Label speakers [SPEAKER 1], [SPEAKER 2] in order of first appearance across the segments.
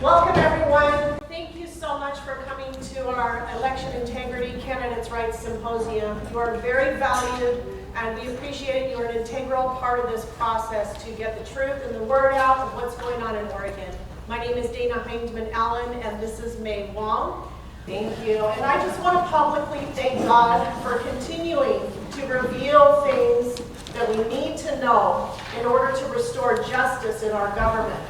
[SPEAKER 1] Welcome, everyone. Thank you so much for coming to our Election Integrity Candidates' Rights Symposium. You are very valued, and we appreciate you're an integral part of this process to get the truth and the word out of what's going on in Oregon. My name is Hindman-Allen, and this is Mei Wong. Thank you. And I just want to publicly thank God for continuing to reveal things that we need to know in order to restore justice in our government,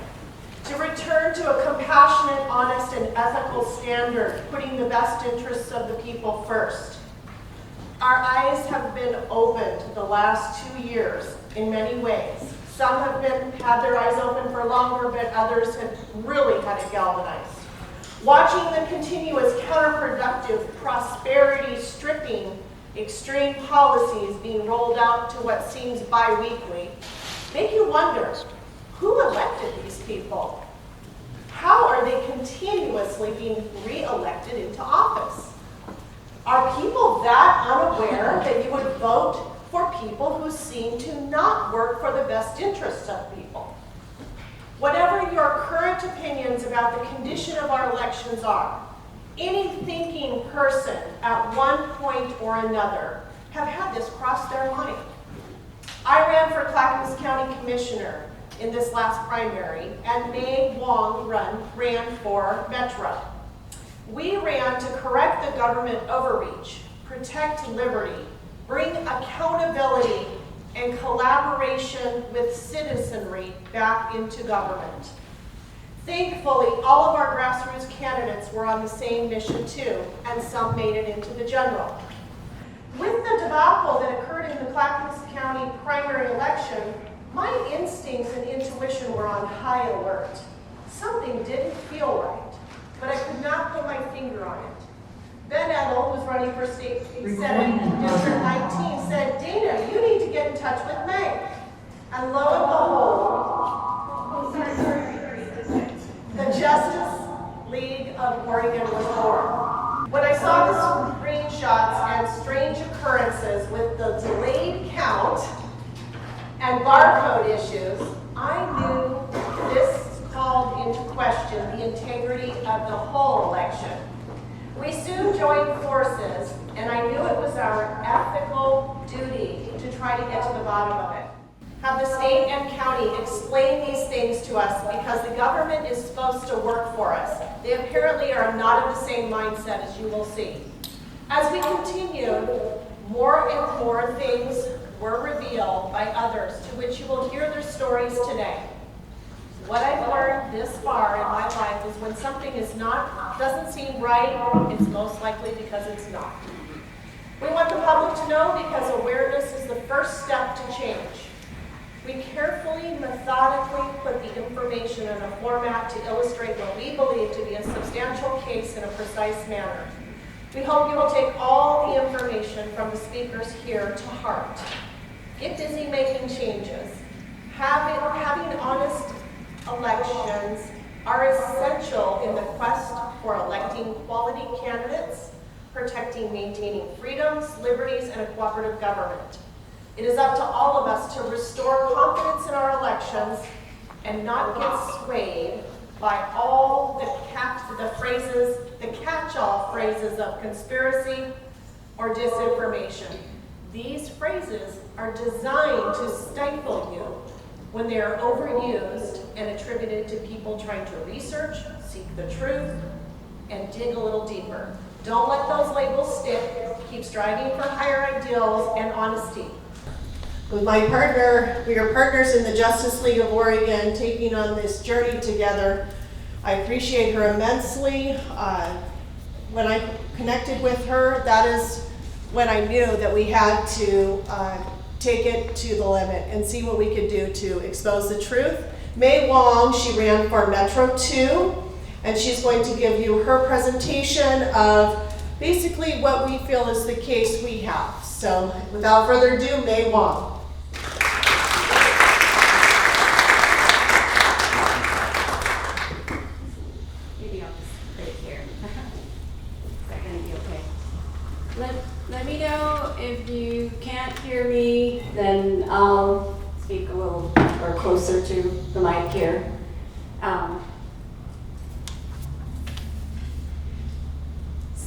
[SPEAKER 1] to return to a compassionate, honest, and ethical standard, putting the best interests of the people first. Our eyes have been opened the last 2 years in many ways. Some have had their eyes open for longer, but others have really had it galvanized. Watching the continuous counterproductive, prosperity-stripping, extreme policies being rolled out to what seems bi-weekly make you wonder, who elected these people? How are they continuously being re-elected into office? Are people that unaware that you would vote for people who seem to not work for the best interests of people? Whatever your current opinions about the condition of our elections are, any thinking person at one point or another have had this cross their mind. I ran for Clackamas County Commissioner in this last primary, and Mei Wong ran for Metro. We ran to correct the government overreach, protect liberty, bring accountability and collaboration with citizenry back into government. Thankfully, all of our grassroots candidates were on the same mission too, and some made it into the general. With the debacle that occurred in the Clackamas County primary election, my instincts and intuition were on high alert. Something didn't feel right, but I could not put my finger on it. Ben Edel, who's running for State Senate District 19, said, "Dana, you need to get in touch with Mei." And lo and behold, the Justice League of Oregon was born. When I saw the screenshots and strange occurrences with the delayed count and barcode issues, I knew this called into question the integrity of the whole election. We soon joined forces, and I knew it was our ethical duty to try to get to the bottom of it. Have the state and county explain these things to us, because the government is supposed to work for us. They apparently are not of the same mindset, as you will see. As we continued, more and more things were revealed by others, to which you will hear their stories today. What I've learned this far in my life is when something doesn't seem right, it's most likely because it's not. We want the public to know because awareness is the first step to change. We carefully, methodically put the information in a format to illustrate what we believe to be a substantial case in a precise manner. We hope you will take all the information from the speakers here to heart. Get busy making changes. Having honest elections are essential in the quest for electing quality candidates, protecting, maintaining freedoms, liberties, and a cooperative government. It is up to all of us to restore confidence in our elections and not get swayed by all the catch-all phrases of conspiracy or disinformation. These phrases are designed to stifle you when they are overused and attributed to people trying to research, seek the truth, and dig a little deeper. Don't let those labels stick. Keep striving for higher ideals and honesty. With my partner, we are partners in the Justice League of Oregon, taking on this journey together. I appreciate her immensely. When I connected with her, that is when I knew that we had to take it to the limit and see what we could do to expose the truth. Mei Wong, she ran for Metro 2, and she's going to give you her presentation of basically what we feel is the case we have. So without further ado, Mei Wong.
[SPEAKER 2] Maybe I'll just put it here. Is that going to be okay? Let me know if you can't hear me, then I'll speak a little or closer to the mic here.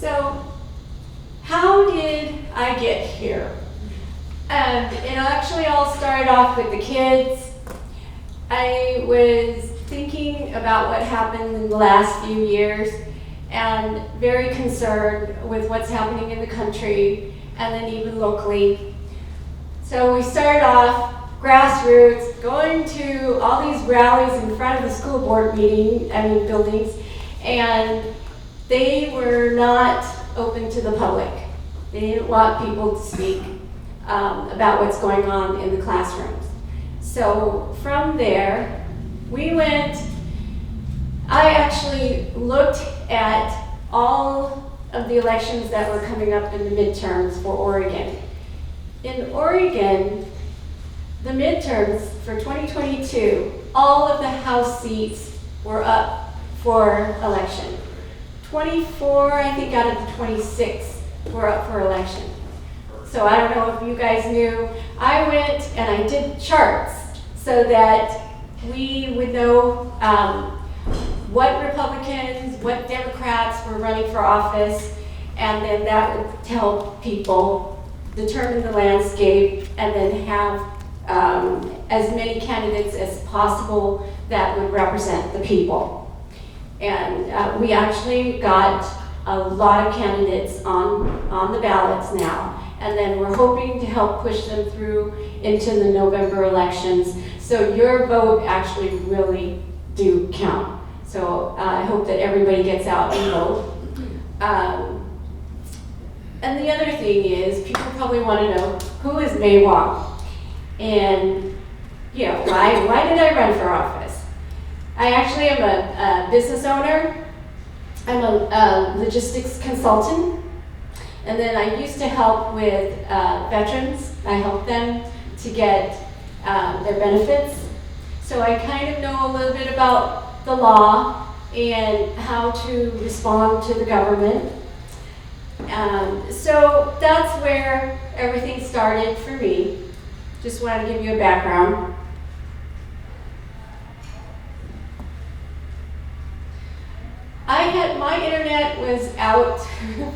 [SPEAKER 2] So, how did I get here? It actually all started off with the kids. I was thinking about what happened in the last few years and very concerned with what's happening in the country and then even locally. So we started off grassroots, going to all these rallies in front of the school board buildings, and they were not open to the public. They didn't want people to speak about what's going on in the classrooms. So from there, I actually looked at all of the elections that were coming up in the midterms for Oregon. In Oregon, the midterms for 2022, all of the House seats were up for election. 24, I think, out of the 26 were up for election. So I don't know if you guys knew, I went and I did charts so that we would know what Republicans, what Democrats were running for office, and then that would help people determine the landscape and then have as many candidates as possible that would represent the people. And we actually got a lot of candidates on the ballots now, and then we're hoping to help push them through into the November elections. So your vote actually really do count. So I hope that everybody gets out and vote. And the other thing is, people probably want to know, who is Mei Wong? And why did I run for office? I actually am a business owner. I'm a logistics consultant. And then I used to help with veterans. I help them to get their benefits. So I kind of know a little bit about the law and how to respond to the government. So that's where everything started for me. Just wanted to give you a background. My internet was out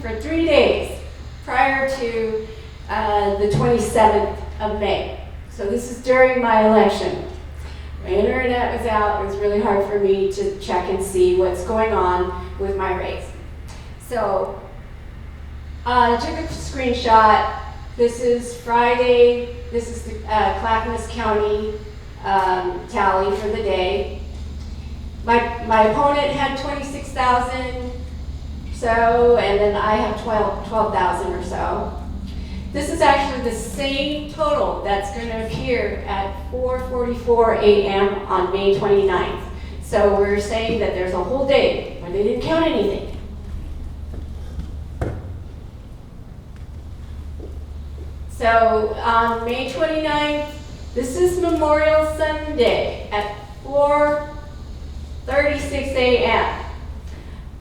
[SPEAKER 2] for 3 days prior to the 27th of May. So this is during my election. My internet was out. It was really hard for me to check and see what's going on with my race. So I took a screenshot. This is Friday. This is the Clackamas County tally for the day. My opponent had 26,000 so, and then I have 12,000 or so. This is actually the same total that's going to appear at 4:44 a.m. on May 29th. So we're saying that there's a whole day where they didn't count anything. So on May 29th, this is Memorial Sunday at 4:36 a.m.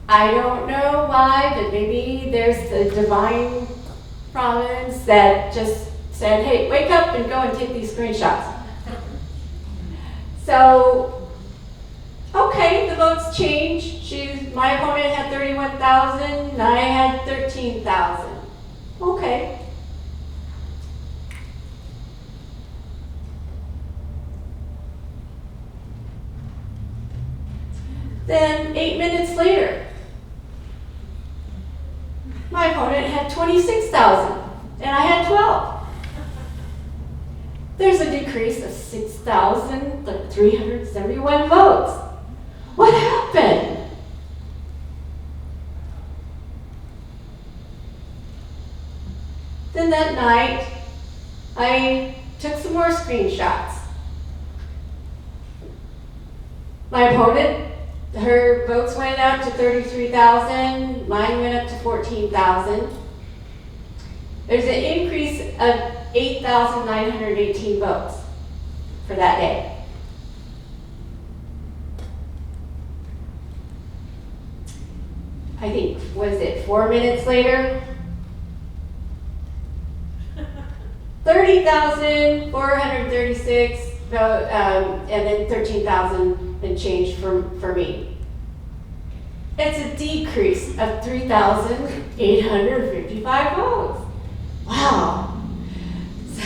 [SPEAKER 2] I don't know why, but maybe there's the divine providence that just said, hey, wake up and go and take these screenshots. So, okay, the votes changed. My opponent had 31,000, and I had 13,000. Okay. Then 8 minutes later, my opponent had 26,000, and I had 12. There's a decrease of 6,371 votes. What happened? Then that night, I took some more screenshots. My opponent, her votes went up to 33,000, mine went up to 14,000. There's an increase of 8,918 votes for that day. I think, was it 4 minutes later? 30,436 vote, and then 13,000 and change for me. It's a decrease of 3,855 votes. Wow. So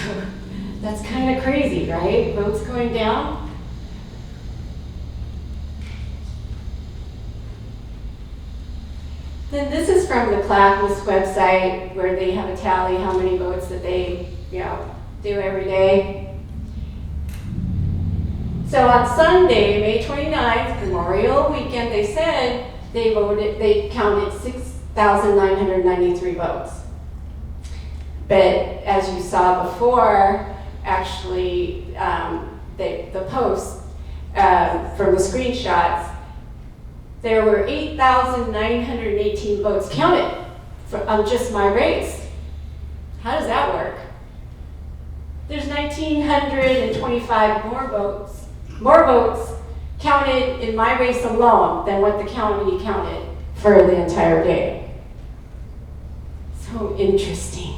[SPEAKER 2] that's kind of crazy, right? Votes going down. Then this is from the Clackamas website where they have a tally how many votes that they, do every day. So on Sunday, May 29th, Memorial Weekend, they said they counted 6,993 votes. But as you saw before, actually, the post from the screenshots, there were 8,918 votes counted on just my race. How does that work? There's 1,925 more votes counted in my race alone than what the county counted for the entire day. So interesting.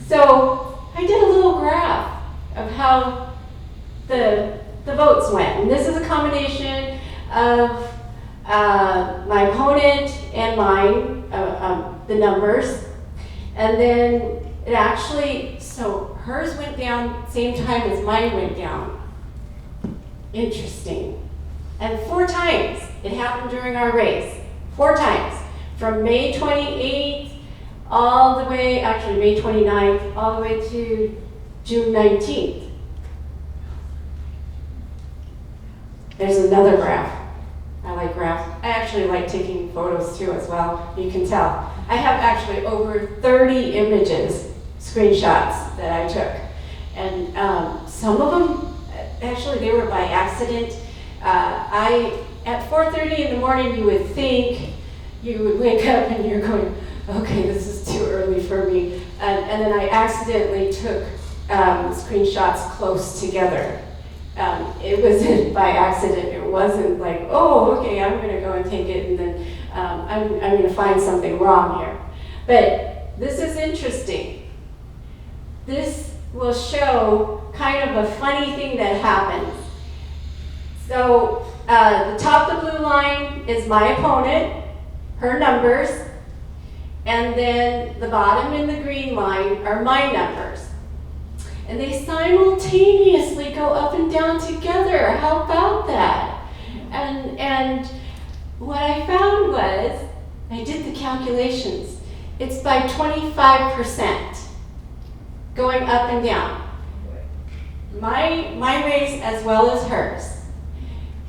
[SPEAKER 2] So I did a little graph of how the votes went. And this is a combination of my opponent and mine, the numbers. And then it actually, so hers went down same time as mine went down. Interesting. And 4 times it happened during our race. 4 times. From May 28th all the way, actually May 29th, all the way to June 19th. There's another graph. I like graphs. I actually like taking photos too as well. You can tell. I have actually over 30 images, screenshots that I took. And some of them, actually they were by accident. At 4:30 in the morning, you would think you would wake up and you're going, okay, this is too early for me. And then I accidentally took screenshots close together. It wasn't by accident. It wasn't like, oh, okay, I'm going to go and take it, and then I'm going to find something wrong here. But this is interesting. This will show kind of a funny thing that happens. So the top of the blue line is my opponent, her numbers, and then the bottom in the green line are my numbers. And they simultaneously go up and down together. How about that? And what I found was, I did the calculations, it's by 25% going up and down. My race as well as hers.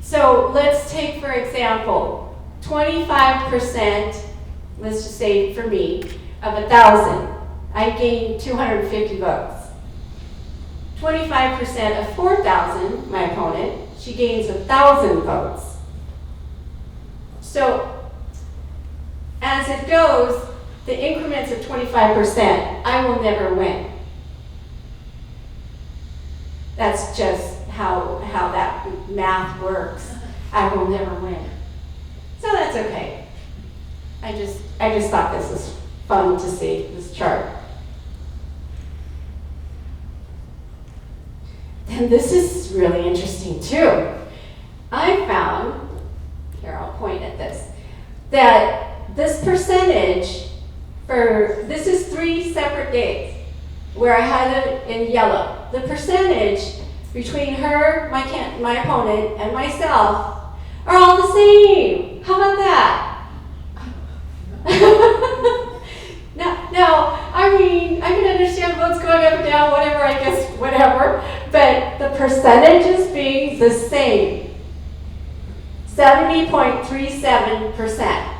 [SPEAKER 2] So let's take, for example, 25%, let's just say for me, of 1,000, I gained 250 votes. 25% of 4,000, my opponent, she gains 1,000 votes. So as it goes, the increments of 25%, I will never win. That's just how that math works. I will never win. So that's okay. I just thought this was fun to see, this chart. And this is really interesting too. I found, here I'll point at this, that this percentage this is 3 separate days where I had it in yellow. The percentage between her, my opponent, and myself are all the same. How about that? Now, I mean, I can understand votes going up and down, whatever, I guess, whatever, but the percentages being the same. 70.37%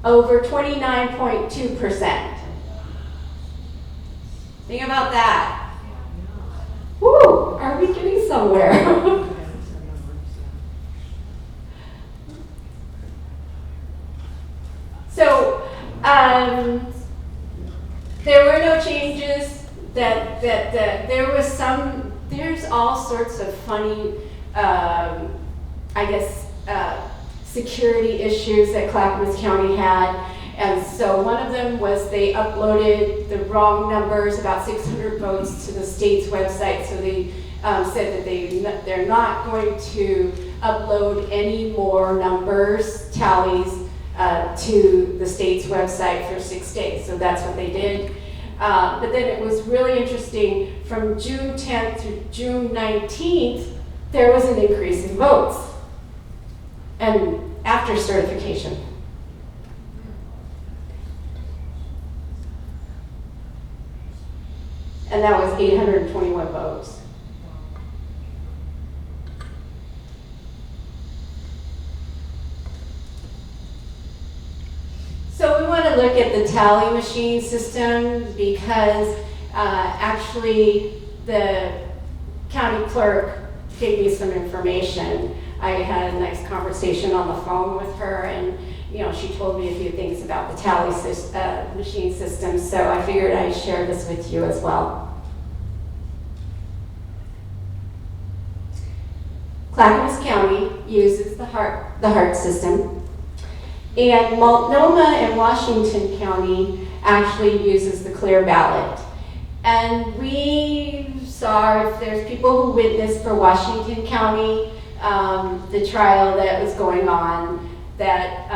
[SPEAKER 2] over 29.2%. Think about that. Woo, are we getting somewhere? So, there were no changes. There's all sorts of funny, security issues that Clackamas County had. And so one of them was they uploaded the wrong numbers, about 600 votes, to the state's website. So they said that they're not going to upload any more numbers, tallies, to the state's website for 6 days. So that's what they did. But then it was really interesting, from June 10th to June 19th, there was an increase in votes, and after certification. And that was 821 votes. So we want to look at the tally machine system because actually the county clerk gave me some information. I had a nice conversation on the phone with her, and she told me a few things about the tally machine system, so I figured I'd share this with you as well. Clackamas County uses the HART system, and Multnomah and Washington County actually uses the clear ballot. And we saw, if there's people who witnessed for Washington County, the trial that was going on, that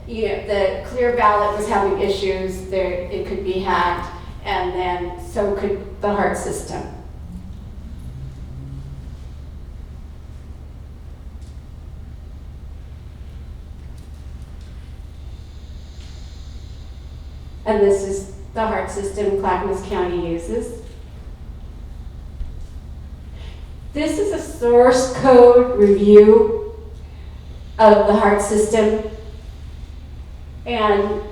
[SPEAKER 2] the clear ballot was having issues, it could be hacked, and then so could the HART system. And this is the HART system Clackamas County uses. This is a source code review of the HART system. And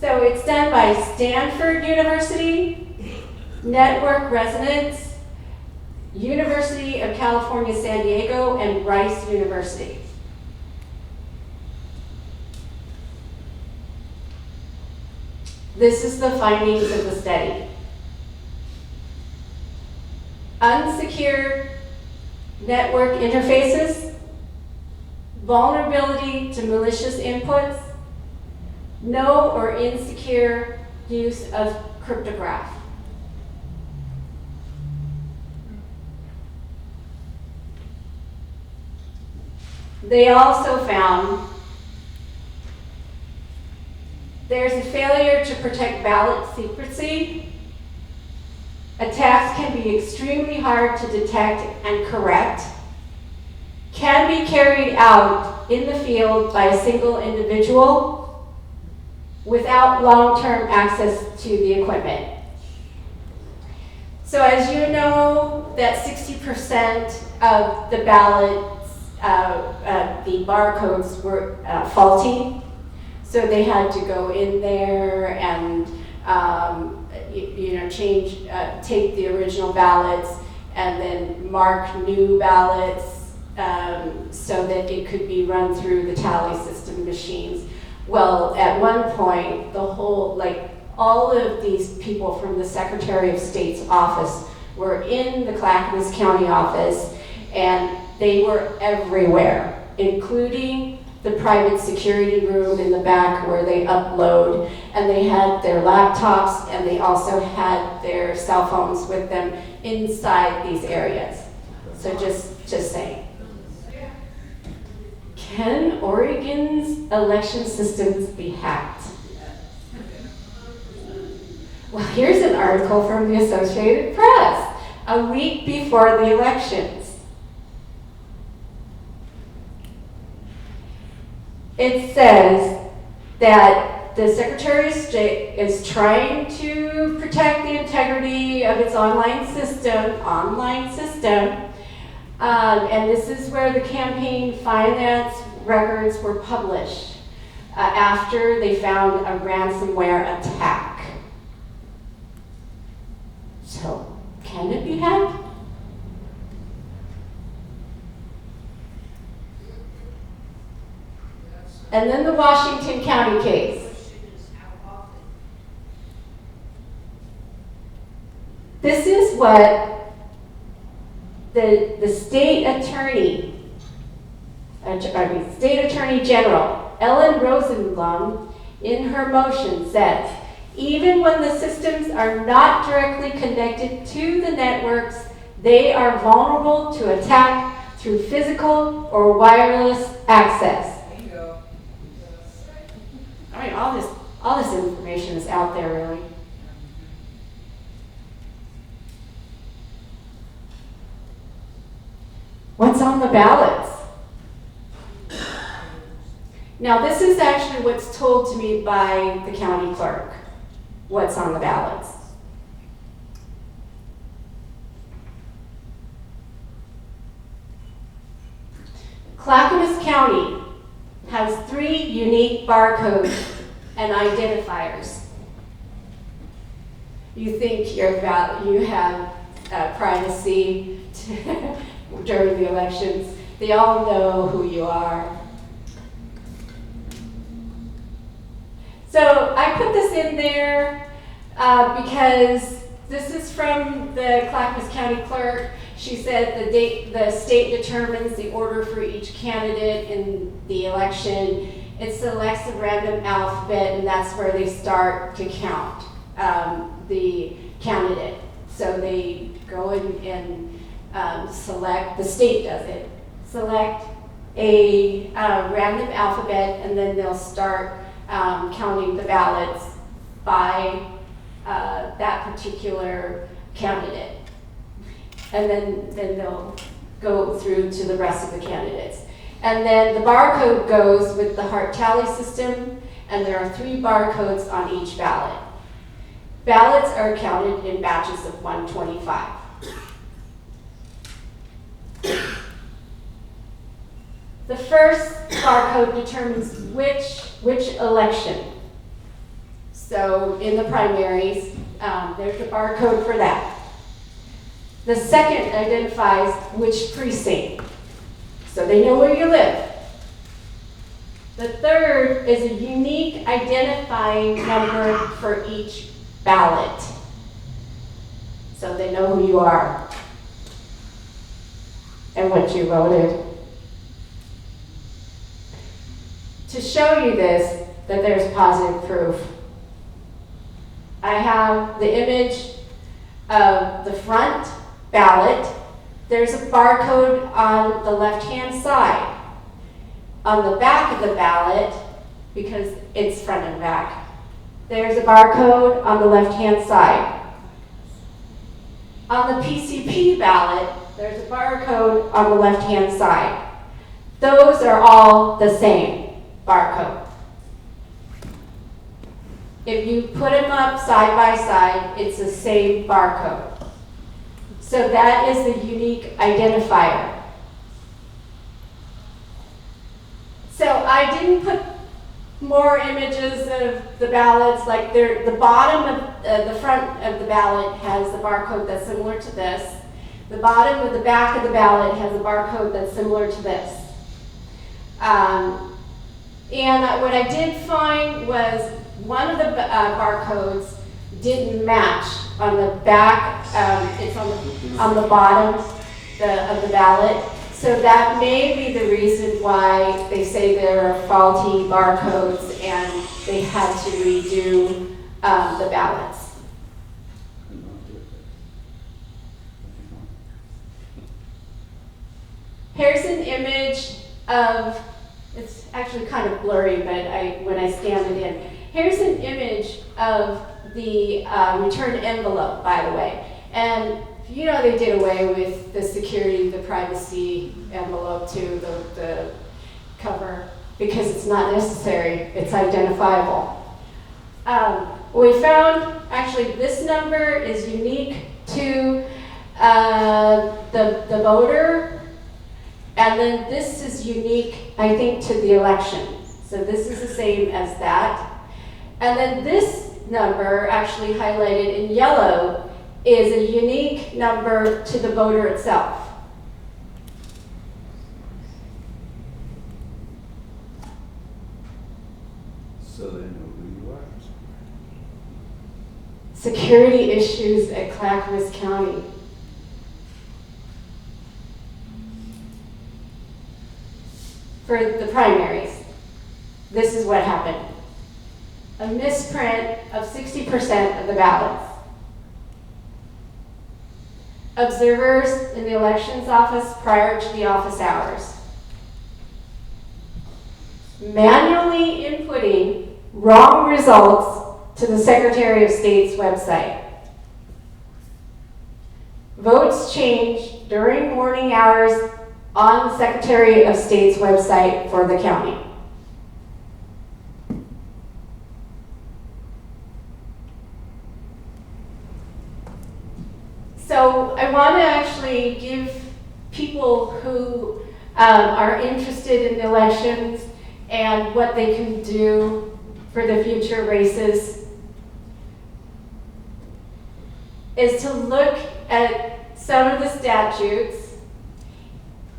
[SPEAKER 2] so it's done by Stanford University, Network Resonance, University of California, San Diego, and Rice University. This is the findings of the study. Unsecured network interfaces, vulnerability to malicious inputs, no or insecure use of cryptograph. They also found there's a failure to protect ballot secrecy. Attacks can be extremely hard to detect and correct, can be carried out in the field by a single individual without long-term access to the equipment. So as you know, that 60% of the ballots, the barcodes were faulty. So they had to go in there and take the original ballots and then mark new ballots so that it could be run through the tally system machines. Well, at one point, all of these people from the Secretary of State's office were in the Clackamas County office, and they were everywhere, including the private security room in the back where they upload, and they had their laptops, and they also had their cell phones with them inside these areas. So just saying. Can Oregon's election systems be hacked? Well, here's an article from the Associated Press, a week before the elections. It says that the Secretary of State is trying to protect the integrity of its online system, and this is where the campaign finance records were published after they found a ransomware attack. So, can it be hacked? And then the Washington County case. This is what the state attorney, State Attorney General Ellen Rosenblum, in her motion says, even when the systems are not directly connected to the networks They are vulnerable to attack through physical or wireless access.
[SPEAKER 3] Bingo.
[SPEAKER 2] I mean, all this information is out there, really. What's on the ballots? Now, this is actually what's told to me by the county clerk, what's on the ballots. Clackamas County has 3 unique barcodes and identifiers. You think you have privacy during the elections. They all know who you are. So I put this in there because this is from the Clackamas County Clerk. She said the state determines the order for each candidate in the election. It selects a random alphabet, and that's where they start to count the candidate. So they go in and select, the state does it, select a random alphabet, and then they'll start counting the ballots by that particular candidate. And then they'll go through to the rest of the candidates. And then the barcode goes with the heart tally system, and there are 3 barcodes on each ballot. Ballots are counted in batches of 125. The first barcode determines which election. So in the primaries, there's a barcode for that. The second identifies which precinct, so they know where you live. The third is a unique identifying number for each ballot, so they know who you are and what you voted. To show you this, that there's positive proof, I have the image of the front ballot. There's a barcode on the left-hand side. On the back of the ballot, because it's front and back, there's a barcode on the left-hand side. On the PCP ballot, there's a barcode on the left-hand side. Those are all the same barcode. If you put them up side by side, it's the same barcode. So that is the unique identifier. So I didn't put more images of the ballots, like the bottom of the front of the ballot has the barcode that's similar to this. The bottom of the back of the ballot has a barcode that's similar to this. And what I did find was one of the barcodes didn't match on the back. It's on the bottom of the ballot. So that may be the reason why they say there are faulty barcodes and they had to redo the ballots. Here's an image of, it's actually kind of blurry, but when I scanned it in. Here's an image of the return envelope, by the way. And you know they did away with the security, the privacy envelope to the cover because it's not necessary, it's identifiable. We found actually this number is unique to the voter, and then this is unique, I think, to the election. So this is the same as that. And then this number, actually highlighted in yellow, is a unique number to the voter itself.
[SPEAKER 4] So they know who you are.
[SPEAKER 2] Security issues at Clackamas County. For the primaries, this is what happened. A misprint of 60% of the ballots. observers in the elections office prior to the office hours. Manually inputting wrong results to the Secretary of State's website. Votes changed during morning hours on the Secretary of State's website for the county. So I want to actually give people who are interested in elections and what they can do for the future races is to look at some of the statutes.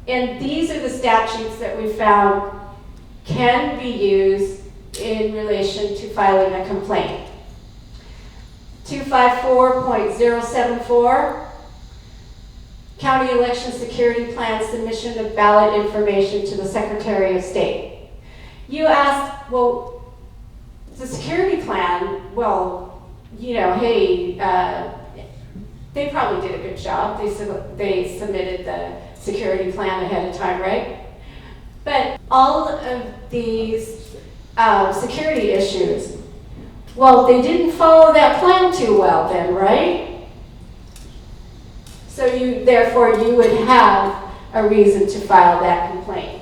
[SPEAKER 2] And these are the statutes that we found can be used in relation to filing a complaint. 254.074, County Election Security Plan submission of ballot information to the Secretary of State. You asked, well, the security plan, well, you know, hey, they probably did a good job. They submitted the security plan ahead of time, right? But all of these security issues, well, they didn't follow that plan too well then, right? So therefore you would have a reason to file that complaint.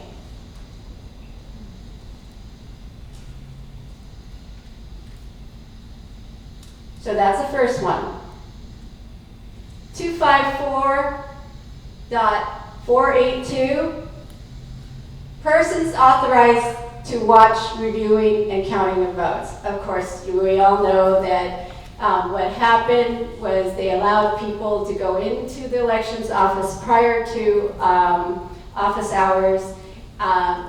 [SPEAKER 2] So that's the first one. 254.482, persons authorized to watch, reviewing, and counting of votes. Of course, we all know that what happened was they allowed people to go into the elections office prior to office hours,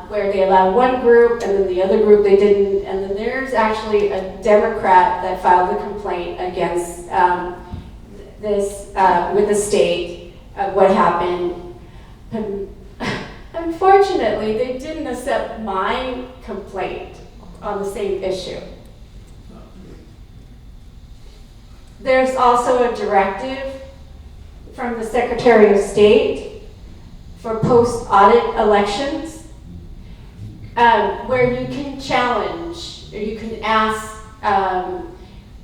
[SPEAKER 2] where they allowed one group and then the other group they didn't. And then there's actually a Democrat that filed a complaint against this with the state of what happened. Unfortunately, they didn't accept my complaint on the same issue. There's also a directive from the Secretary of State for post-audit elections, where you can challenge, or you can ask,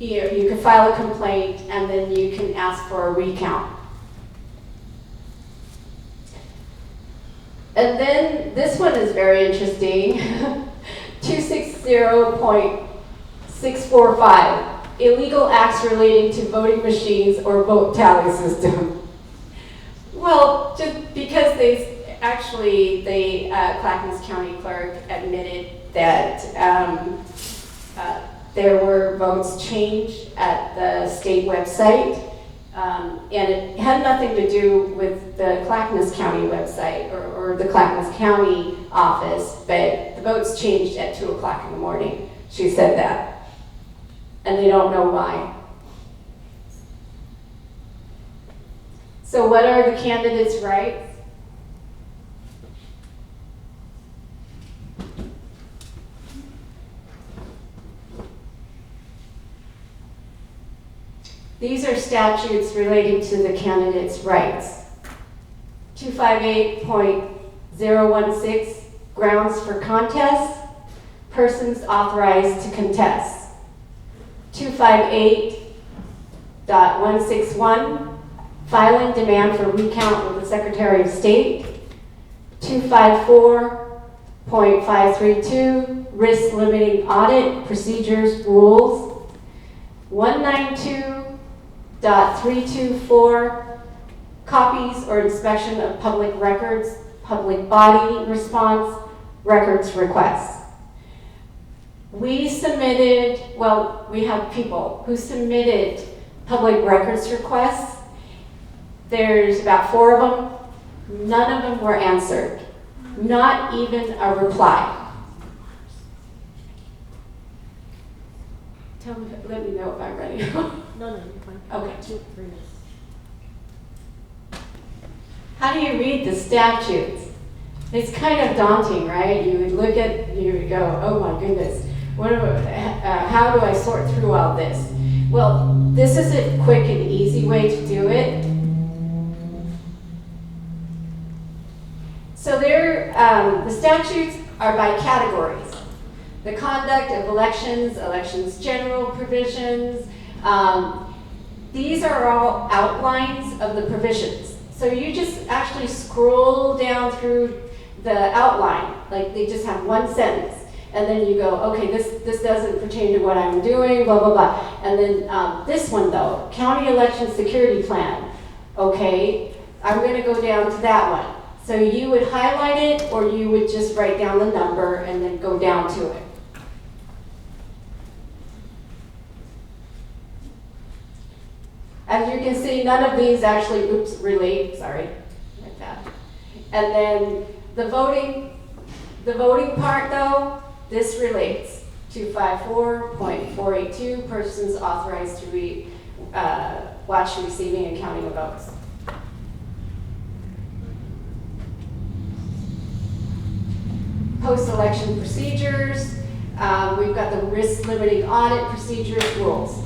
[SPEAKER 2] you can file a complaint and then you can ask for a recount. And then this one is very interesting. 260.645, illegal acts relating to voting machines or vote tally system. Well, just because the Clackamas County Clerk admitted that there were votes changed at the state website, and it had nothing to do with the Clackamas County website or the Clackamas County office, but the votes changed at 2 o'clock in the morning. She said that, and they don't know why. So what are the candidates' rights? These are statutes relating to the candidates' rights. 258.016, grounds for contest, persons authorized to contest. 258.161, filing demand for recount with the Secretary of State. 254.532, risk limiting audit, procedures, rules. 192.324, copies or inspection of public records, public body response, records requests. We submitted, well, we have people who submitted public records requests. There's about 4 of them. None of them were answered. Not even a reply. Let me know if I'm ready.
[SPEAKER 3] No, you're fine.
[SPEAKER 2] Okay.
[SPEAKER 3] 2 3 minutes.
[SPEAKER 2] How do you read the statutes? It's kind of daunting, right? You would look at, you would go, oh my goodness, how do I sort through all this? Well, this is a quick and easy way to do it. The statutes are by categories. The conduct of elections, elections general provisions. These are all outlines of the provisions. So you just actually scroll down through the outline, like they just have one sentence. And then you go, okay, this doesn't pertain to what I'm doing, blah, blah, blah. And then this one though, County Election Security Plan. Okay, I'm gonna go down to that one. So you would highlight it or you would just write down the number and then go down to it. As you can see, none of these actually, relate, sorry, like that. And then the voting part though, this relates. 254.482, persons authorized to watch receiving and counting of votes. Post-election procedures, we've got the risk limiting audit procedures rules.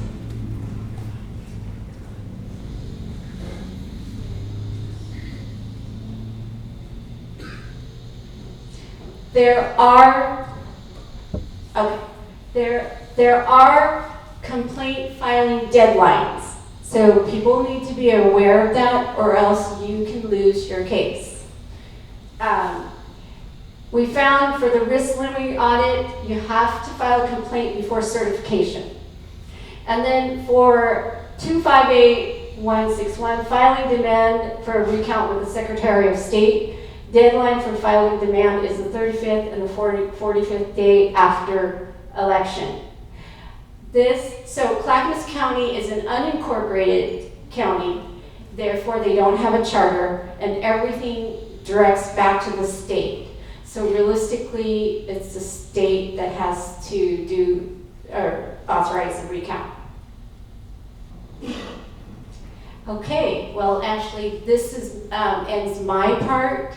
[SPEAKER 2] There are complaint filing deadlines. So people need to be aware of that or else you can lose your case. We found for the risk limiting audit, you have to file a complaint before certification. And then for 258161, filing demand for a recount with the Secretary of State, deadline for filing demand is the 35th and the 45th day after election. So Clackamas County is an unincorporated county, therefore they don't have a charter, and everything directs back to the state. So realistically, it's the state that has to do or authorize the recount. Okay, well actually this ends my part,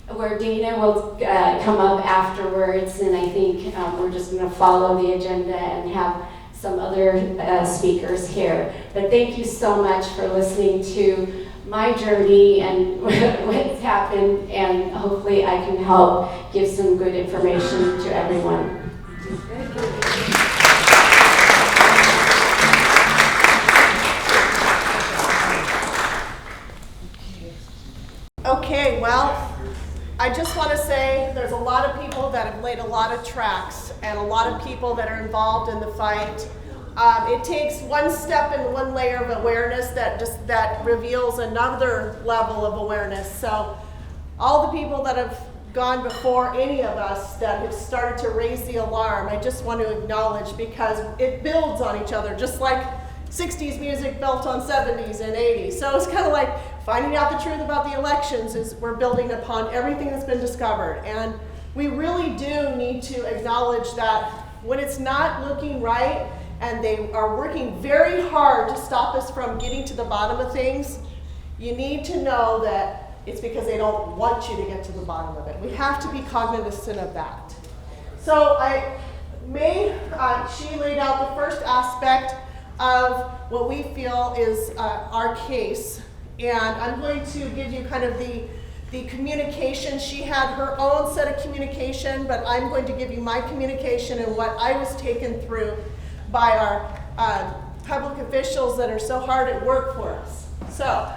[SPEAKER 2] where Dana will come up afterwards, and I think we're just going to follow the agenda and have some other speakers here. But thank you so much for listening to my journey and what's happened, and hopefully I can help give some good information to everyone.
[SPEAKER 1] Okay, well, I just want to say there's a lot of people that have laid a lot of tracks and a lot of people that are involved in the fight. It takes one step and one layer of awareness that reveals another level of awareness. So all the people that have gone before any of us that have started to raise the alarm, I just want to acknowledge, because it builds on each other, just like 60s music built on 70s and 80s. So it's kind of like finding out the truth about the elections is we're building upon everything that's been discovered. And we really do need to acknowledge that when it's not looking right and they are working very hard to stop us from getting to the bottom of things, you need to know that it's because they don't want you to get to the bottom of it. We have to be cognizant of that. So she laid out the first aspect of what we feel is our case. And I'm going to give you kind of the communication. She had her own set of communication, but I'm going to give you my communication and what I was taken through by our public officials that are so hard at work for us. So,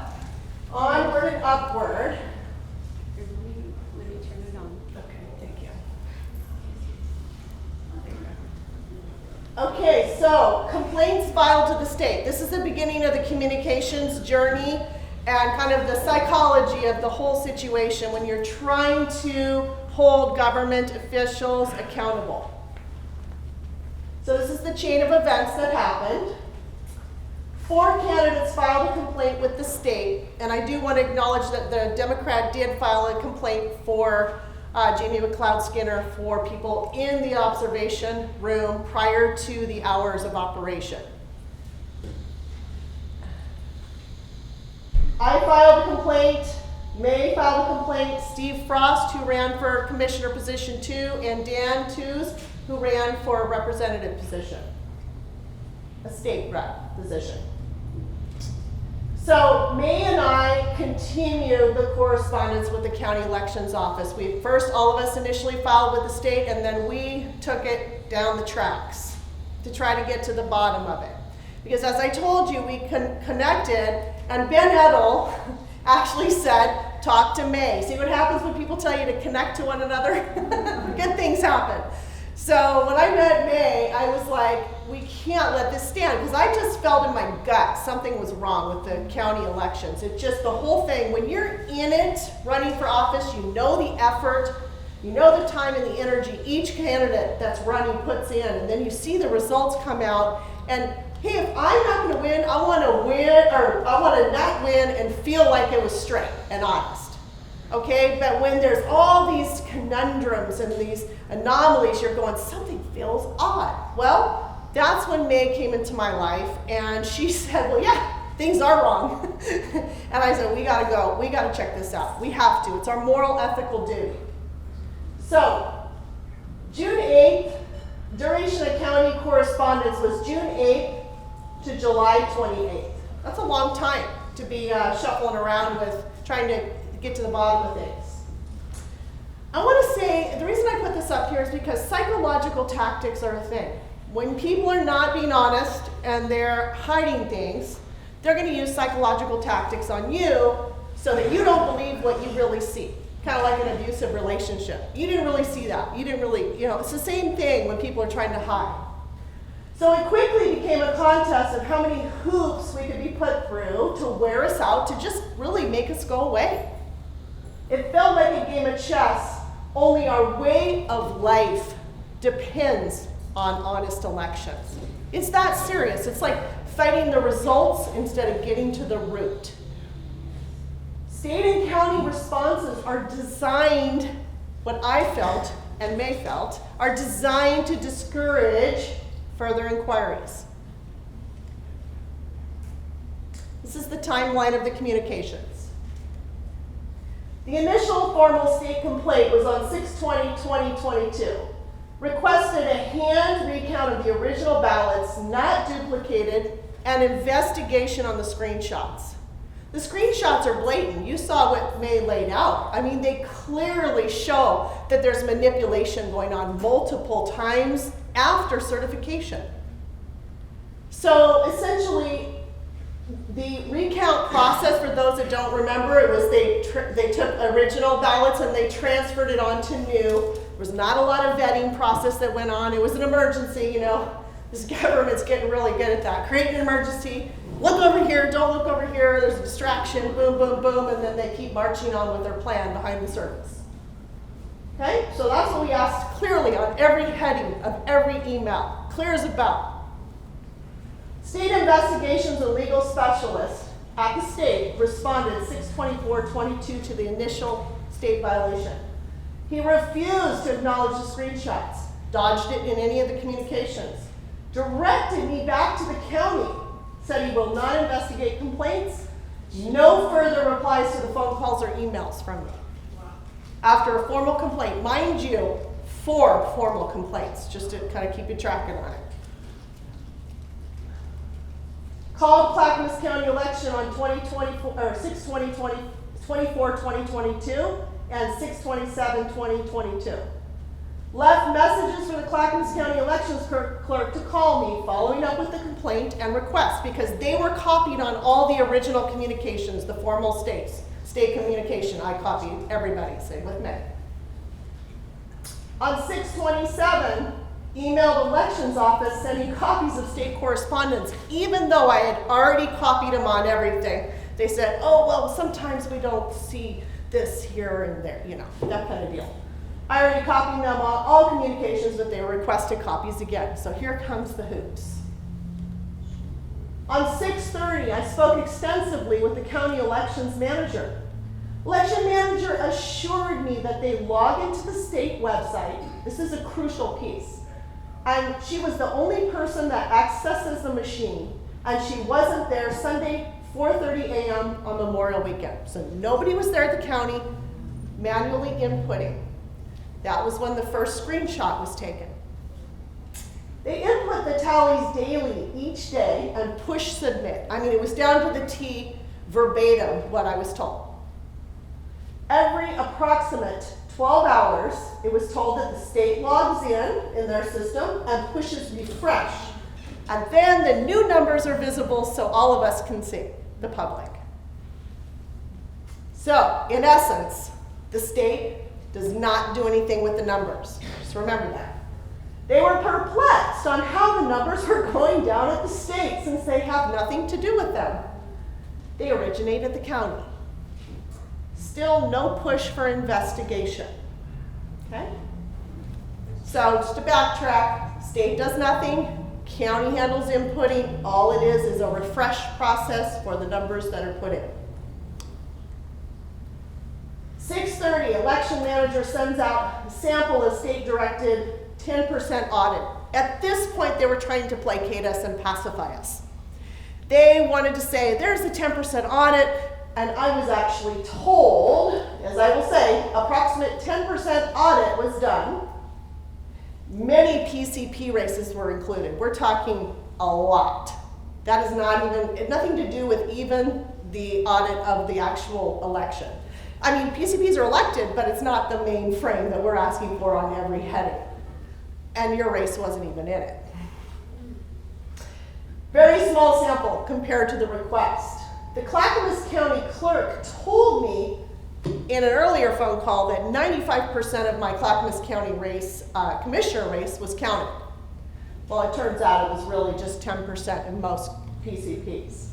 [SPEAKER 1] onward and upward.
[SPEAKER 2] Let me turn it on.
[SPEAKER 1] Okay, thank you. Okay, so complaints filed to the state. This is the beginning of the communications journey and kind of the psychology of the whole situation when you're trying to hold government officials accountable. So this is the chain of events that happened. 4 candidates filed a complaint with the state, and I do want to acknowledge that the Democrat did file a complaint for Jamie McLeod Skinner for people in the observation room prior to the hours of operation. I filed a complaint, Mei filed a complaint, Steve Frost, who ran for commissioner position 2, and Dan Tews, who ran for a representative position, a state rep position. So Mei and I continued the correspondence with the county elections office. We first, all of us initially filed with the state, and then we took it down the tracks to try to get to the bottom of it. Because as I told you, we connected, and Ben Edel actually said, talk to Mei. See what happens when people tell you to connect to one another? Good things happen. So when I met Mei, I was like, we can't let this stand, because I just felt in my gut something was wrong with the county elections. It just, the whole thing, when you're in it, running for office, you know the effort, you know the time and the energy each candidate that's running puts in, and then you see the results come out, and hey, if I'm not going to win, I want to win, or I want to not win and feel like it was straight and honest. Okay, but when there's all these conundrums and these anomalies, you're going, something feels odd. Well, that's when Mei came into my life, and she said, well, yeah, things are wrong. And I said, we gotta go, we gotta check this out. We have to, it's our moral, ethical duty. So, June 8th, duration of county correspondence was June 8th to July 28th. That's a long time to be shuffling around with, trying to get to the bottom of things. I want to say, the reason I put this up here is because psychological tactics are a thing. When people are not being honest and they're hiding things, they're going to use psychological tactics on you so that you don't believe what you really see. Kind of like an abusive relationship. You didn't really see that. You didn't really, it's the same thing when people are trying to hide. So it quickly became a contest of how many hoops we could be put through to wear us out, to just really make us go away. It felt like a game of chess, only our way of life depends on honest elections. It's that serious. It's like fighting the results instead of getting to the root. State and county responses are designed, what I felt and Mei felt, are designed to discourage further inquiries. This is the timeline of the communications. The initial formal state complaint was on 6/20/2022. Requested a hand recount of the original ballots, not duplicated, and investigation on the screenshots. The screenshots are blatant. You saw what Mei laid out. I mean, they clearly show that there's manipulation going on multiple times after certification. So essentially, the recount process, for those that don't remember, it was they took original ballots and they transferred it onto new. There was not a lot of vetting process that went on. It was an emergency, This government's getting really good at that. Create an emergency, look over here, don't look over here, there's a distraction, boom, boom, boom, and then they keep marching on with their plan behind the surface. Okay, so that's what we asked clearly on every heading of every email, clear as a bell. State investigations and legal specialists at the state responded 6/24/22 to the initial state violation. He refused to acknowledge the screenshots, dodged it in any of the communications, directed me back to the county, said he will not investigate complaints, no further replies to the phone calls or emails from me. After a formal complaint, mind you, 4 formal complaints, just to kind of keep you tracking on it. Called Clackamas County election on 6/24/2022 and 6/27/2022. Left messages for the Clackamas County elections clerk to call me, following up with the complaint and request, because they were copied on all the original communications, the formal state communication. I copied everybody, same with me. On 6/27, emailed elections office sending copies of state correspondence, even though I had already copied them on everything. They said, oh, well, sometimes we don't see this here and there, that kind of deal. I already copied them on all communications, but they requested copies again. So here comes the hoops. On 6/30, I spoke extensively with the county elections manager. Election manager assured me that they log into the state website. This is a crucial piece. And she was the only person that accesses the machine, and she wasn't there Sunday, 4:30 a.m. on Memorial Weekend. So nobody was there at the county manually inputting. That was when the first screenshot was taken. They input the tallies daily each day and push submit. I mean, it was down to the T verbatim what I was told. Every approximate 12 hours, it was told that the state logs in their system and pushes refresh. And then the new numbers are visible so all of us can see, the public. So, in essence, the state does not do anything with the numbers. Just remember that. They were perplexed on how the numbers were going down at the state since they have nothing to do with them. They originate at the county. Still no push for investigation. Okay? So just to backtrack, state does nothing, county handles inputting. All it is a refresh process for the numbers that are put in. 6:30, election manager sends out a sample of state-directed 10% audit. At this point, they were trying to placate us and pacify us. They wanted to say, there's a 10% audit, and I was actually told, as I will say, approximate 10% audit was done. Many PCP races were included. We're talking a lot. That is nothing to do with even the audit of the actual election. I mean, PCPs are elected, but it's not the main frame that we're asking for on every heading. And your race wasn't even in it. Very small sample compared to the request. The Clackamas County clerk told me in an earlier phone call that 95% of my Clackamas County race, commissioner race, was counted. Well, it turns out it was really just 10% in most PCPs.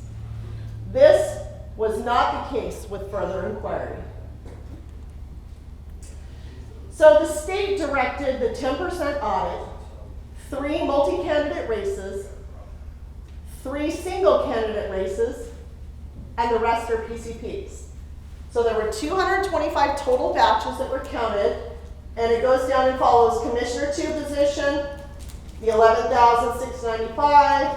[SPEAKER 1] This was not the case with further inquiry. So the state directed the 10% audit, 3 multi-candidate races, 3 single-candidate races, and the rest are PCPs. So there were 225 total batches that were counted, and it goes down and follows Commissioner 2 position, the 11,695,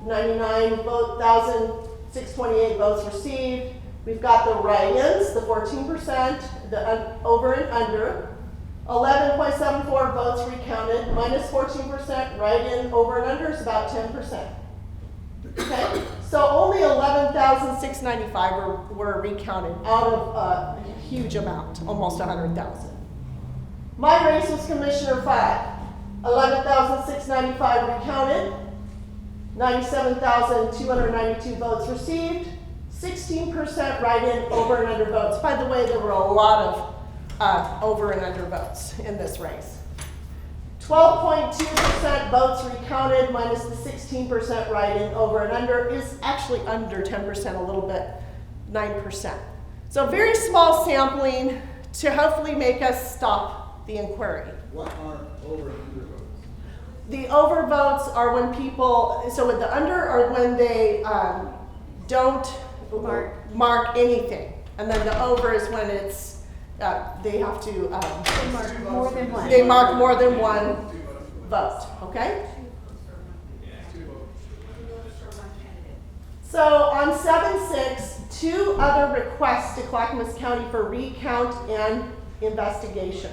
[SPEAKER 1] 99,628 votes received. We've got the write-ins, the 14%, the over and under, 11.74 votes recounted, minus 14%, write-in, over and under is about 10%. Okay, so only 11,695 were recounted out of a huge amount, almost 100,000. My race was Commissioner 5, 11,695 recounted, 97,292 votes received, 16% write-in, over and under votes. By the way, there were a lot of over and under votes in this race. 12.2% votes recounted minus the 16% write-in, over and under is actually under 10%, a little bit, 9%. So very small sampling to hopefully make us stop the inquiry.
[SPEAKER 3] What are over and under votes?
[SPEAKER 1] The over votes are when people, so with the under are when they don't mark anything. And then the over is when it's, they have to,
[SPEAKER 2] They mark more than one.
[SPEAKER 1] they mark more than one vote, okay? So on 7/6, 2 other requests to Clackamas County for recount and investigation.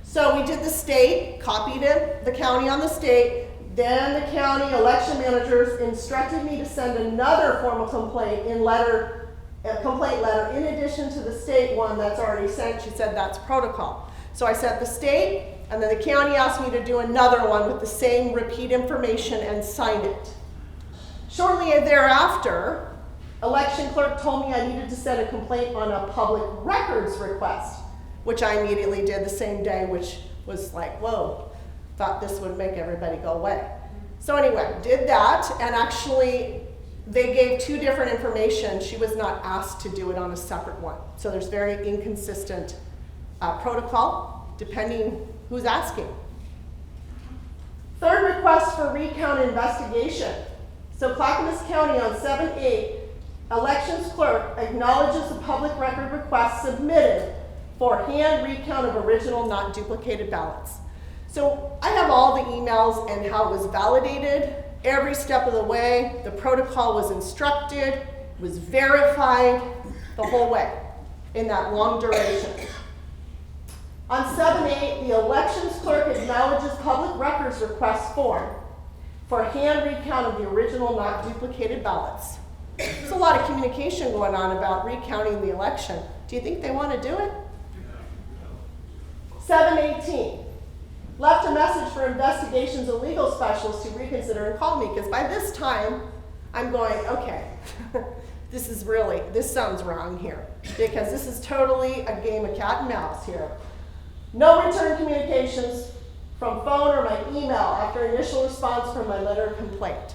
[SPEAKER 1] So we did the state, copied it, the county on the state, then the county election managers instructed me to send another formal complaint complaint letter in addition to the state one that's already sent. She said that's protocol. So I sent the state, and then the county asked me to do another one with the same repeat information and sign it. Shortly thereafter, election clerk told me I needed to send a complaint on a public records request, which I immediately did the same day, which was like, whoa, thought this would make everybody go away. So anyway, did that, and actually they gave 2 different information. She was not asked to do it on a separate one. So there's very inconsistent protocol, depending who's asking. Third request for recount investigation. So Clackamas County on 7/8, elections clerk acknowledges the public record request submitted for hand recount of original not duplicated ballots. So I have all the emails and how it was validated. Every step of the way, the protocol was instructed, was verified the whole way in that long duration. On 7/8, the elections clerk acknowledges public records request form for hand recount of the original not duplicated ballots. It's a lot of communication. communication going on about recounting the election. Do you think they want to do it? 7:18. Left a message for investigations and legal specialists to reconsider and call me, because by this time, I'm going, okay, this sounds wrong here, because this is totally a game of cat and mouse here. No return communications from phone or my email after initial response from my letter of complaint.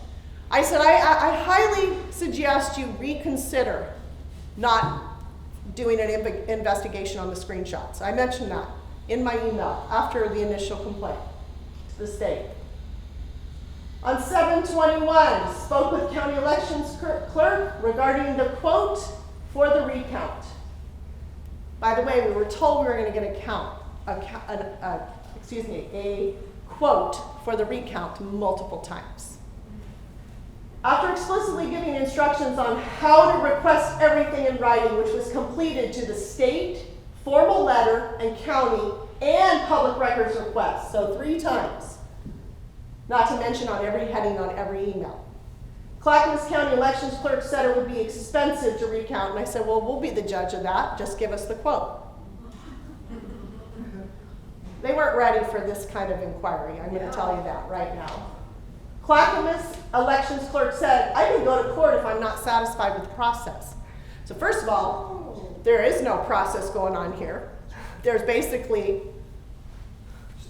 [SPEAKER 1] I said, I highly suggest you reconsider not doing an investigation on the screenshots. I mentioned that in my email after the initial complaint to the state. On 7/21, spoke with county elections clerk regarding the quote for the recount. By the way, we were told we were going to get a quote for the recount multiple times. After explicitly giving instructions on how to request everything in writing, which was completed to the state, formal letter, and county, and public records request, so 3 times, not to mention on every heading on every email. Clackamas County elections clerk said it would be expensive to recount, and I said, well, we'll be the judge of that, just give us the quote. They weren't ready for this kind of inquiry, I'm going to tell you that right now. Clackamas elections clerk said, I can go to court if I'm not satisfied with the process. So first of all, there is no process going on here. There's basically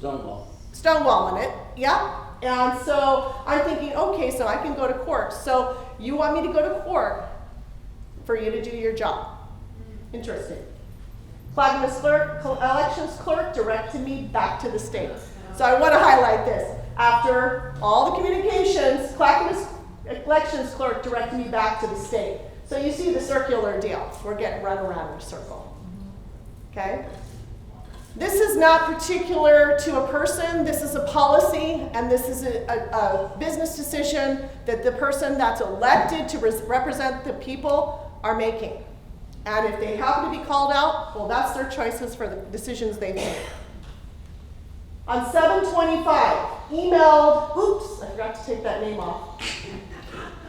[SPEAKER 1] stonewalling it, yeah. And so I'm thinking, okay, so I can go to court. So you want me to go to court for you to do your job. Interesting. Clackamas elections clerk directed me back to the state. So I want to highlight this. After all the communications, Clackamas elections clerk directed me back to the state. So you see the circular deal. We're getting run around in a circle. Okay? This is not particular to a person. This is a policy, and this is a business decision that the person that's elected to represent the people are making. And if they happen to be called out, well, that's their choices for the decisions they make. On 7/25, emailed, oops, I forgot to take that name off,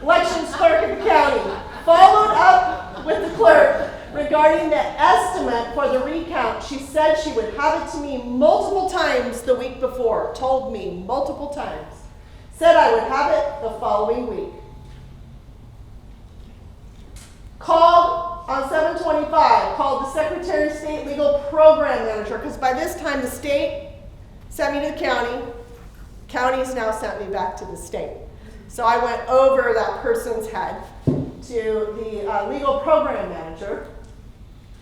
[SPEAKER 1] elections clerk of the county, followed up with the clerk regarding the estimate for the recount. She said she would have it to me multiple times the week before, told me multiple times. Said I would have it the following week. Called on 7/25, called the Secretary of State Legal Program Manager, because by this time the state sent me to the county. County's now sent me back to the state. So I went over that person's head to the legal program manager.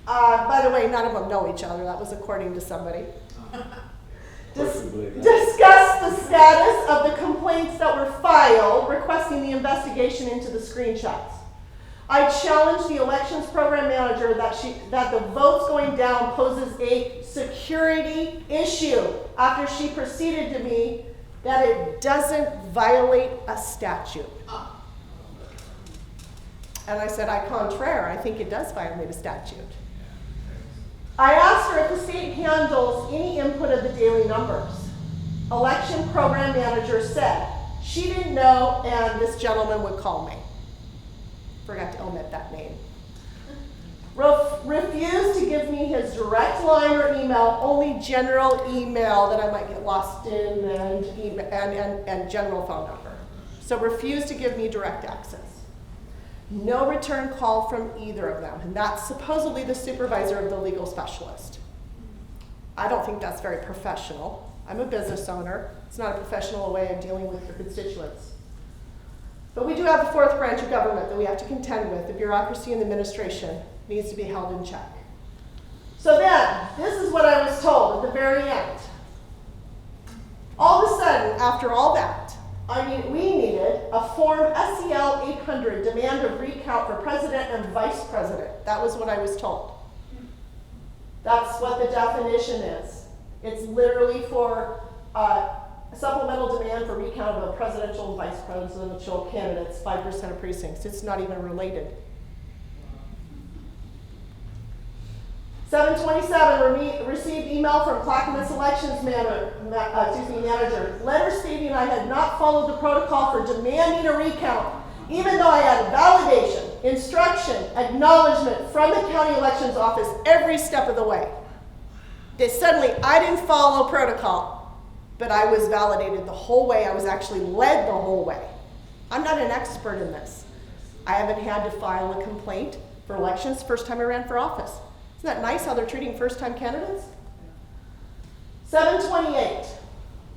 [SPEAKER 1] By the way, none of them know each other. That was according to somebody. Discuss the status of the complaints that were filed requesting the investigation into the screenshots. I challenged the elections program manager that the votes going down poses a security issue after she proceeded to me that it doesn't violate a statute. And I said, I contraire, I think it does violate a statute. I asked her if the state handles any input of the daily numbers. Election program manager said she didn't know and this gentleman would call me. Forgot to omit that name. Refused to give me his direct line or email, only general email that I might get lost in and general phone number. So refused to give me direct access. No return call from either of them, and that's supposedly the supervisor of the legal specialist. I don't think that's very professional. I'm a business owner. It's not a professional way of dealing with your constituents. But we do have the fourth branch of government that we have to contend with. The bureaucracy and the administration needs to be held in check. So then, this is what I was told at the very end. All of a sudden, after all that, we needed a Form SEL 800 demand of recount for president and vice president. That was what I was told. That's what the definition is. It's literally for supplemental demand for recount of a presidential and vice presidential candidates, 5% of precincts. It's not even related. 7/27, received email from Clackamas elections manager. Letter stating I had not followed the protocol for demanding a recount, even though I had validation instruction, acknowledgement from the county elections office every step of the way. That suddenly I didn't follow protocol, but I was validated the whole way. I was actually led the whole way. I'm not an expert in this. I haven't had to file a complaint for elections first time I ran for office. Isn't that nice how they're treating first-time candidates? 728.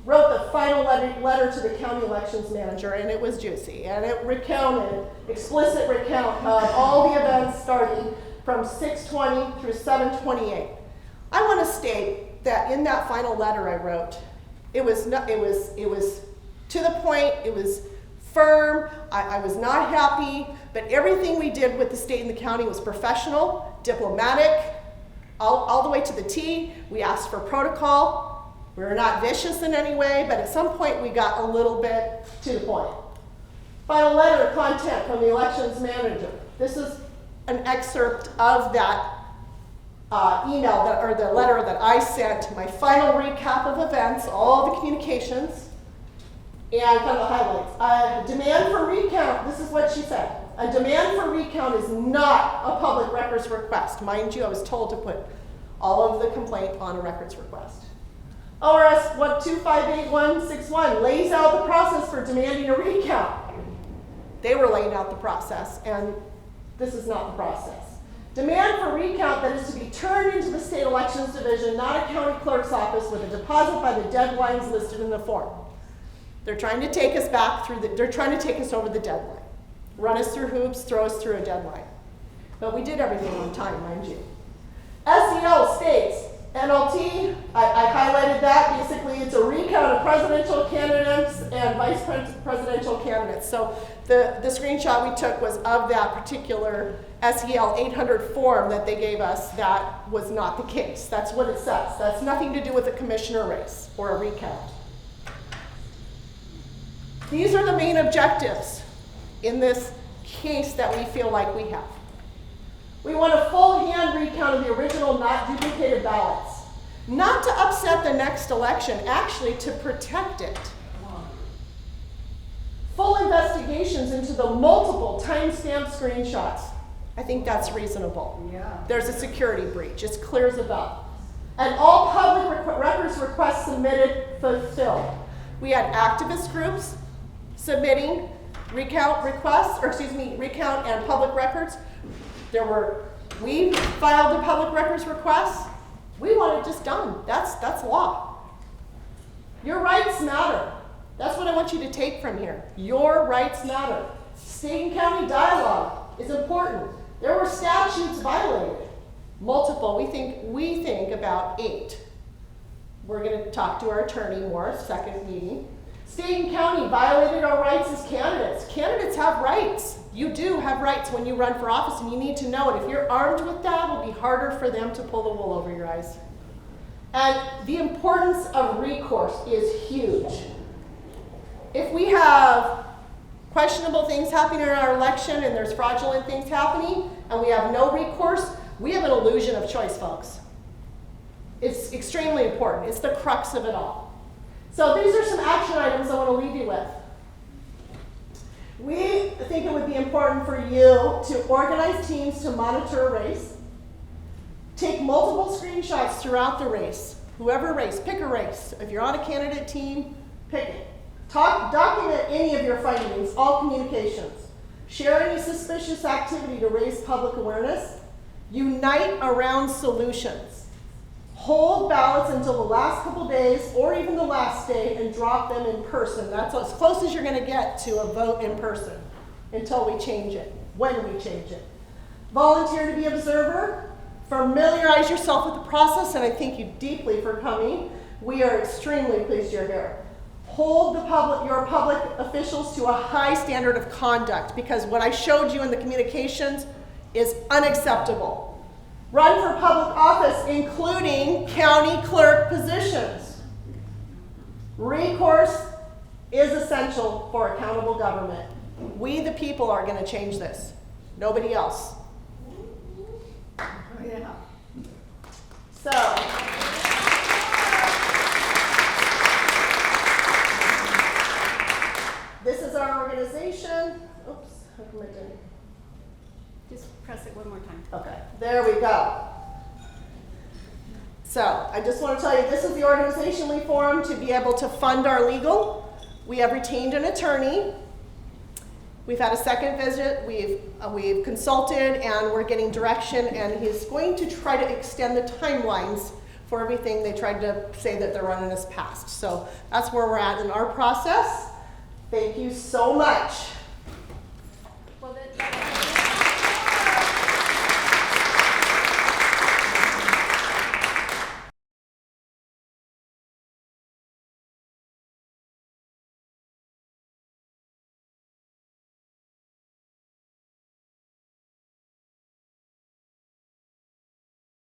[SPEAKER 1] Wrote the final letter to the county elections manager, and it was juicy. And it recounted, explicit recount of all the events starting from 620 through 728. I want to state that in that final letter I wrote, it was to the point, it was firm, I was not happy, but everything we did with the state and the county was professional, diplomatic, all the way to the T. We asked for protocol. We were not vicious in any way, but at some point we got a little bit to the point. Final letter content from the elections manager. This is an excerpt of that email or the letter that I sent, my final recap of events, all the communications, and kind of the highlights. Demand for recount, this is what she said. A demand for recount is not a public records request. Mind you, I was told to put all of the complaint on a records request. ORS 1258161 lays out the process for demanding a recount. They were laying out the process, and this is not the process. Demand for recount that is to be turned into the state elections division, not a county clerk's office, with a deposit by the deadlines listed in the form. They're trying to take us back through they're trying to take us over the deadline. Run us through hoops, throw us through a deadline. But we did everything on time, mind you. SEL states, NLT, I highlighted that. Basically, it's a recount of presidential candidates and vice presidential candidates. So the screenshot we took was of that particular SEL 800 form that they gave us. That was not the case. That's what it says. That's nothing to do with a commissioner race or a recount. These are the main objectives in this case that we feel like we have. We want a full hand recount of the original, not duplicated ballots. Not to upset the next election, actually to protect it. Full investigations into the multiple timestamped screenshots. I think that's reasonable.
[SPEAKER 3] Yeah.
[SPEAKER 1] There's a security breach. It's clear as a bell. And all public records requests submitted fulfilled. We had activist groups submitting recount requests, recount and public records. We filed a public records request. We want it just done. That's law. Your rights matter. That's what I want you to take from here. Your rights matter. State and county dialogue is important. There were statutes violated. Multiple. We think about 8. We're going to talk to our attorney more, second meeting. State and county violated our rights as candidates. Candidates have rights. You do have rights when you run for office, and you need to know it. If you're armed with that, it'll be harder for them to pull the wool over your eyes. And the importance of recourse is huge. If we have questionable things happening in our election and there's fraudulent things happening and we have no recourse, we have an illusion of choice, folks. It's extremely important. It's the crux of it all. So these are some action items I want to leave you with. We think it would be important for you to organize teams to monitor a race. Take multiple screenshots throughout the race. Whoever race, pick a race. If you're on a candidate team, pick it. Document any of your findings, all communications. Share any suspicious activity to raise public awareness. Unite around solutions. Hold ballots until the last couple days or even the last day and drop them in person. That's as close as you're going to get to a vote in person until we change it, when we change it. Volunteer to be observer. Familiarize yourself with the process, and I thank you deeply for coming. We are extremely pleased you're here. Hold your public officials to a high standard of conduct, because what I showed you in the communications is unacceptable. Run for public office, including county clerk positions. Recourse is essential for accountable government. We, the people, are going to change this. Nobody else.
[SPEAKER 3] Yeah.
[SPEAKER 1] So, this is our organization. Oops, how come I didn't?
[SPEAKER 2] Just press it one more time.
[SPEAKER 1] Okay, there we go. So I just want to tell you, this is the organization we formed to be able to fund our legal. We have retained an attorney. We've had a second visit. We've consulted, and we're getting direction, and he's going to try to extend the timelines for everything they tried to say that they're running us past. So that's where we're at in our process. Thank you so much.